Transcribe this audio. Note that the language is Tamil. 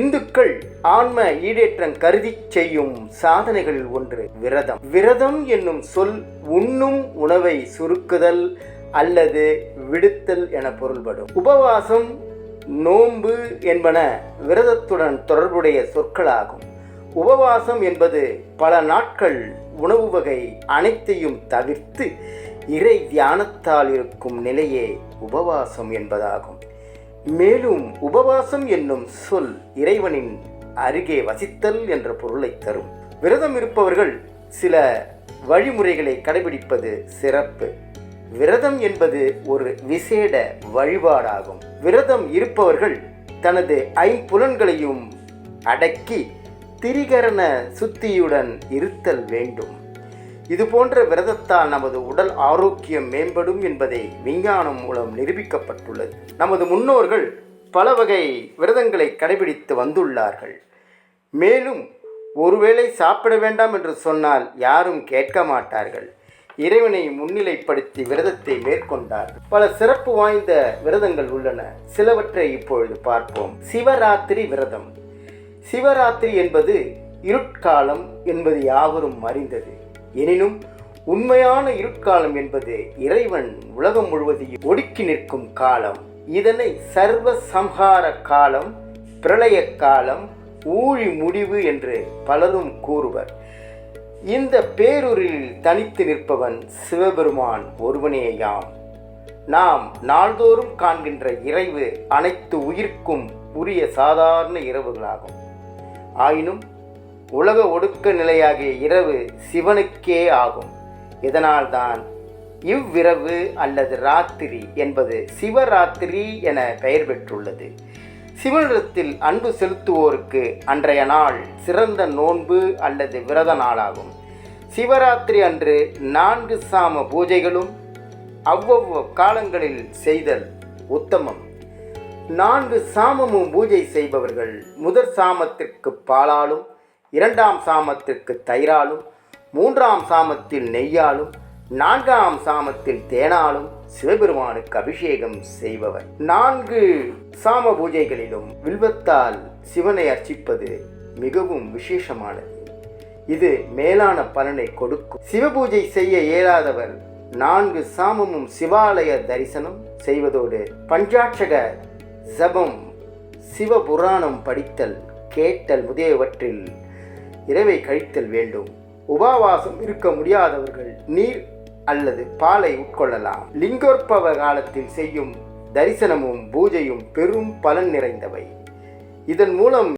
இந்துக்கள் ஆன்ம ஈடேற்றம் கருதி செய்யும் சாதனைகளில் ஒன்று விரதம். விரதம் என்னும் சொல் உண்ணும் உணவை சுருக்குதல் அல்லது விடுத்தல் என பொருள்படும். உபவாசம், நோன்பு என்பன விரதத்துடன் தொடர்புடைய சொற்களாகும். உபவாசம் என்பது பல நாட்கள் உணவு வகை அனைத்தையும் தவிர்த்து இறை தியானத்தால் இருக்கும் நிலையே உபவாசம் என்பதாகும். மேலும் உபவாசம் என்னும் சொல் இறைவனின் அருகே வசித்தல் என்ற பொருளை தரும். விரதம் இருப்பவர்கள் சில வழிமுறைகளை கடைபிடிப்பது சிறப்பு. விரதம் என்பது ஒரு விசேட வழிபாடாகும். விரதம் இருப்பவர்கள் தனது ஐம்புலன்களையும் அடக்கி திரிகரண சுத்தியுடன் இருத்தல் வேண்டும். இது போன்ற விரதத்தால் நமது உடல் ஆரோக்கியம் மேம்படும் என்பதை விஞ்ஞானம் மூலம் நிரூபிக்கப்பட்டுள்ளது. நமது முன்னோர்கள் பல வகை விரதங்களை கடைபிடித்து வந்துள்ளார்கள். மேலும் ஒருவேளை சாப்பிட வேண்டாம் என்று சொன்னால் யாரும் கேட்க மாட்டார்கள். இறைவனை முன்னிலைப்படுத்தி விரதத்தை மேற்கொண்டார்கள். பல சிறப்பு வாய்ந்த விரதங்கள் உள்ளன. சிலவற்றை இப்பொழுது பார்ப்போம். சிவராத்திரி விரதம். சிவராத்திரி என்பது இருட்காலம் என்பது யாவரும் அறிந்தது. எனினும் உண்மையான இருட்காலம் என்பது இறைவன் உலகம் முழுவதையும் ஒடுக்கி நிற்கும் காலம். இதனை சர்வ சம்ஹார காலம், பிரளய காலம், ஊழி முடிவு என்று பலரும் கூறுவர். இந்த பேரூரில் தனித்து நிற்பவன் சிவபெருமான் ஒருவனேயாம். நாம் நாள்தோறும் காண்கின்ற இறைவு அனைத்து உயிர்க்கும் உரிய சாதாரண இரவுகளாகும். ஆயினும் உலக ஒடுக்க நிலையாகிய இரவு சிவனுக்கே ஆகும். இதனால்தான் இவ்விரவு அல்லது ராத்திரி என்பது சிவராத்திரி என பெயர் பெற்றுள்ளது. சிவனிடத்தில் அன்பு செலுத்துவோருக்கு அன்றைய நாள் சிறந்த நோன்பு அல்லது விரத நாளாகும். சிவராத்திரி அன்று 4 சாம பூஜைகளும் அவ்வவ்வ காலங்களில் செய்தல் உத்தமம். 4 சாமமும் பூஜை செய்பவர்கள் முதற் சாமத்திற்கு பாலாலும், 2ஆம் சாமத்திற்கு தயிராலும், 3ஆம் சாமத்தில் நெய்யாலும், 4ஆம் சாமத்தில் தேனாலும் சிவபெருமானுக்கு அபிஷேகம் செய்பவர். 4 சாம பூஜைகளிலும் வில்வத்தால் சிவனை அர்ச்சிப்பது மிகவும் விசேஷமானது. இது மேலான பலனை கொடுக்கும். சிவபூஜை செய்ய இயலாதவர் 4 சாமமும் சிவாலய தரிசனம் செய்வதோடு பஞ்சாட்சக ஜபம், சிவபுராணம் படித்தல், கேட்டல் முதலியவற்றில் இரவை கழித்தல் வேண்டும். உபவாசம் இருக்க முடியாதவர்கள் நீர் அல்லது பாலை உட்கொள்ளலாம். லிங்கோற்பவ காலத்தில் செய்யும் தரிசனமும் பூஜையும் பெரும் பலன் நிறைந்தவை. இதன் மூலம்